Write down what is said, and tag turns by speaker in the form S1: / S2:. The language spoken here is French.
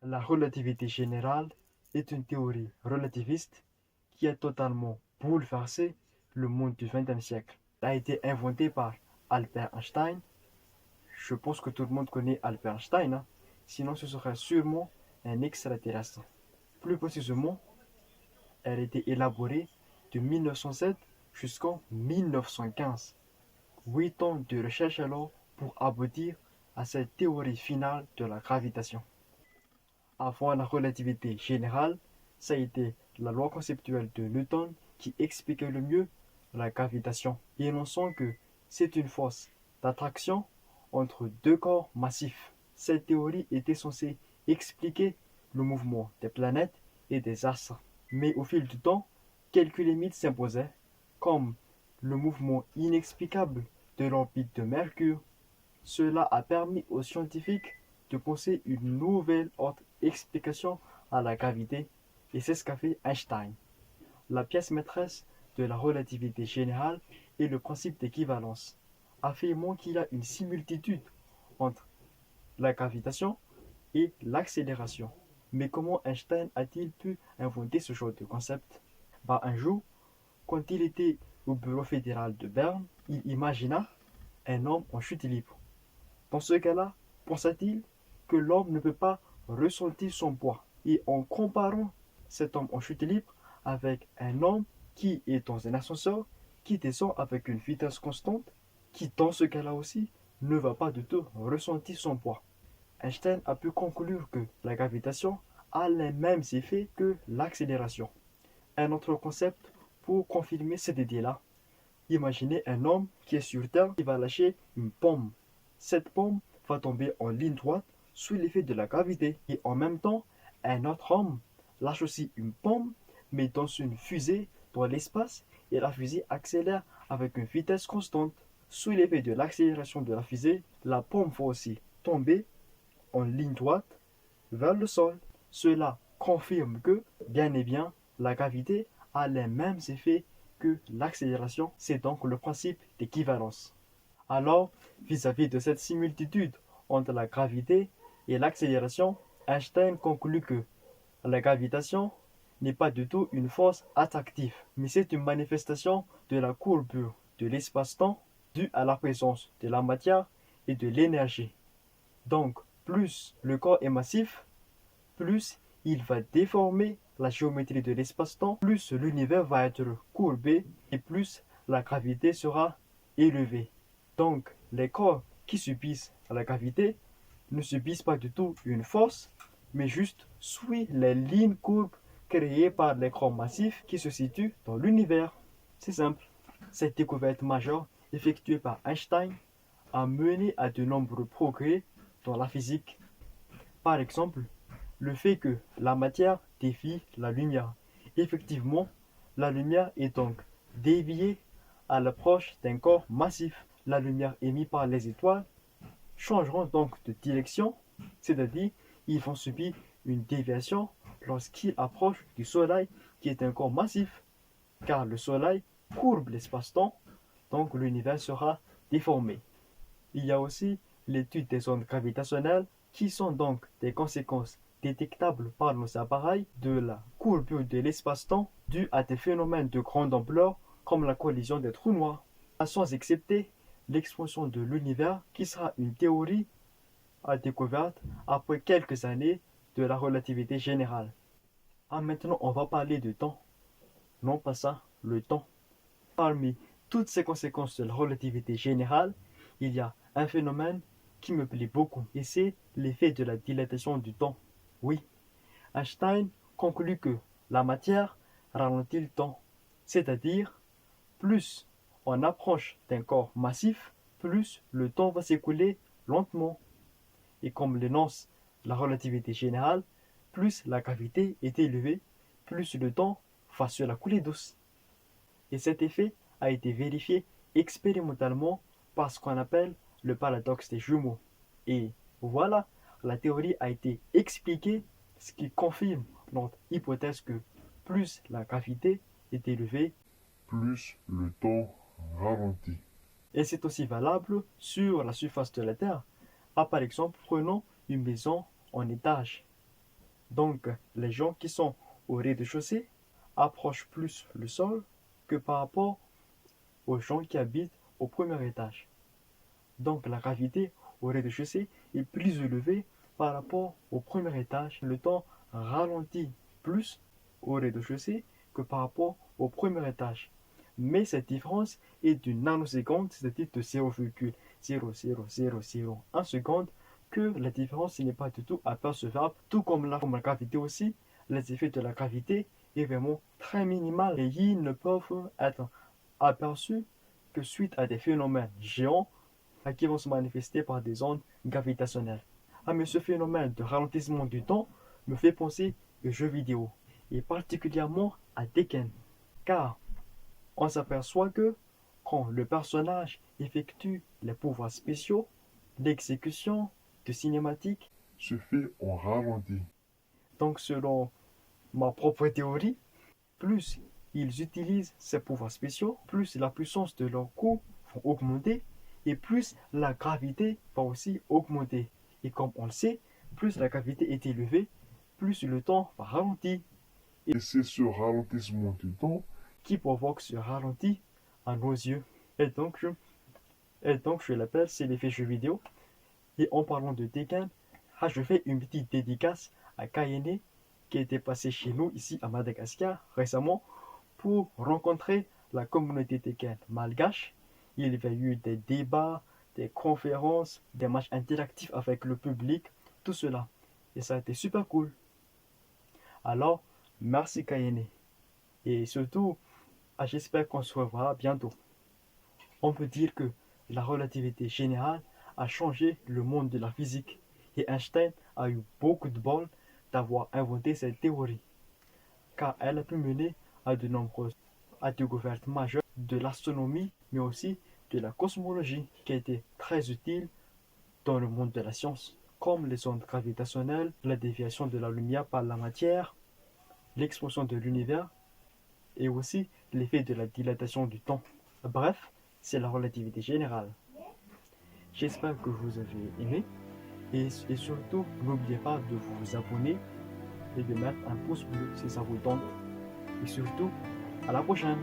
S1: La relativité générale est une théorie relativiste qui a totalement bouleversé le monde du XXe siècle. Elle a été inventée par Albert Einstein. Je pense que tout le monde connaît Albert Einstein, hein. Sinon ce serait sûrement un extraterrestre. Plus précisément, elle a été élaborée de 1907 jusqu'en 1915. 8 ans de recherche alors pour aboutir à cette théorie finale de la gravitation. Avant la relativité générale, ça a été la loi conceptuelle de Newton qui expliquait le mieux la gravitation, énonçant que c'est une force d'attraction entre deux corps massifs. Cette théorie était censée expliquer le mouvement des planètes et des astres. Mais au fil du temps, quelques limites s'imposaient, comme le mouvement inexplicable de l'orbite de Mercure. Cela a permis aux scientifiques de penser une nouvelle autre explication à la gravité, et c'est ce qu'a fait Einstein. La pièce maîtresse de la relativité générale est le principe d'équivalence, affirmant qu'il y a une similitude entre la gravitation et l'accélération. Mais comment Einstein a-t-il pu inventer ce genre de concept? Un jour, quand il était au bureau fédéral de Berne, il imagina un homme en chute libre. Dans ce cas-là, pensa-t-il que l'homme ne peut pas ressentir son poids. Et en comparant cet homme en chute libre avec un homme qui est dans un ascenseur, qui descend avec une vitesse constante, qui dans ce cas-là aussi ne va pas du tout ressentir son poids. Einstein a pu conclure que la gravitation a les mêmes effets que l'accélération. Un autre concept pour confirmer cette idée-là. Imaginez un homme qui est sur Terre qui va lâcher une pomme. Cette pomme va tomber en ligne droite sous l'effet de la gravité. Et en même temps, un autre homme lâche aussi une pomme, mais dans une fusée dans l'espace, et la fusée accélère avec une vitesse constante. Sous l'effet de l'accélération de la fusée, la pomme va aussi tomber en ligne droite vers le sol. Cela confirme que, bien et bien, la gravité a les mêmes effets que l'accélération. C'est donc le principe d'équivalence. Alors, vis-à-vis de cette similitude entre la gravité et l'accélération, Einstein conclut que la gravitation n'est pas du tout une force attractive, mais c'est une manifestation de la courbure de l'espace-temps due à la présence de la matière et de l'énergie. Donc, plus le corps est massif, plus il va déformer la géométrie de l'espace-temps, plus l'univers va être courbé et plus la gravité sera élevée. Donc, les corps qui subissent la gravité ne subissent pas du tout une force, mais juste suivent les lignes courbes créées par les corps massifs qui se situent dans l'univers. C'est simple. Cette découverte majeure effectuée par Einstein a mené à de nombreux progrès dans la physique. Par exemple, le fait que la matière défie la lumière. Effectivement, la lumière est donc déviée à l'approche d'un corps massif. La lumière émise par les étoiles changeront donc de direction, c'est-à-dire ils vont subir une déviation lorsqu'ils approchent du Soleil qui est un corps massif, car le Soleil courbe l'espace-temps, donc l'univers sera déformé. Il y a aussi l'étude des ondes gravitationnelles qui sont donc des conséquences détectables par nos appareils de la courbure de l'espace-temps due à des phénomènes de grande ampleur comme la collision des trous noirs, sans accepter l'expansion de l'univers qui sera une théorie à découverte après quelques années de la relativité générale. Maintenant, on va parler de temps. Non pas ça, le temps. Parmi toutes ces conséquences de la relativité générale, il y a un phénomène qui me plaît beaucoup, et c'est l'effet de la dilatation du temps. Oui, Einstein conclut que la matière ralentit le temps, c'est-à-dire plus on approche d'un corps massif, plus le temps va s'écouler lentement. Et comme l'énonce la relativité générale, plus la gravité est élevée, plus le temps va sur la coulée douce. Et cet effet a été vérifié expérimentalement par ce qu'on appelle le paradoxe des jumeaux. Et voilà, la théorie a été expliquée, ce qui confirme notre hypothèse que plus la gravité est élevée,
S2: plus le temps ralentit.
S1: et c'est aussi valable sur la surface de la Terre. Ah, par exemple, prenons une maison en étage. Donc, les gens qui sont au rez-de-chaussée approchent plus le sol que par rapport aux gens qui habitent au premier étage. Donc, la gravité au rez-de-chaussée est plus élevée par rapport au premier étage. Le temps ralentit plus au rez-de-chaussée que par rapport au premier étage. Mais cette différence est d'une nanoseconde, c'est-à-dire de 0,00001 seconde, que la différence n'est pas du tout apercevable, tout comme la gravité aussi. Les effets de la gravité est vraiment très minimal et ils ne peuvent être aperçus que suite à des phénomènes géants qui vont se manifester par des ondes gravitationnelles. Ah, mais ce phénomène de ralentissement du temps me fait penser aux jeux vidéo, et particulièrement à Tekken, car on s'aperçoit que quand le personnage effectue les pouvoirs spéciaux, l'exécution de cinématiques,
S2: Se fait en ralenti.
S1: donc selon ma propre théorie, plus ils utilisent ces pouvoirs spéciaux, plus la puissance de leur coup va augmenter et plus la gravité va aussi augmenter. Et comme on le sait, plus la gravité est élevée, plus le temps va ralentir.
S2: Et c'est ce ralentissement du temps
S1: Qui provoque ce ralenti à nos yeux. Et donc, je, et donc je l'appelle, c'est l'effet jeu vidéo. Et en parlant de Tekken, je fais une petite dédicace à Kayene qui était passé chez nous ici à Madagascar récemment pour rencontrer la communauté Tekken malgache. Il y a eu des débats, des conférences, des matchs interactifs avec le public, tout cela. Et ça a été super cool. Alors, merci Kayene. Et surtout, j'espère qu'on se reverra bientôt. On peut dire que la relativité générale a changé le monde de la physique et Einstein a eu beaucoup de bol d'avoir inventé cette théorie, car elle a pu mener à de nombreuses découvertes majeures de l'astronomie, mais aussi de la cosmologie, qui a été très utile dans le monde de la science, comme les ondes gravitationnelles, la déviation de la lumière par la matière, l'expansion de l'univers et aussi l'effet de la dilatation du temps. Bref, c'est la relativité générale. J'espère que vous avez aimé et surtout n'oubliez pas de vous abonner et de mettre un pouce bleu si ça vous tente. Et surtout, à la prochaine!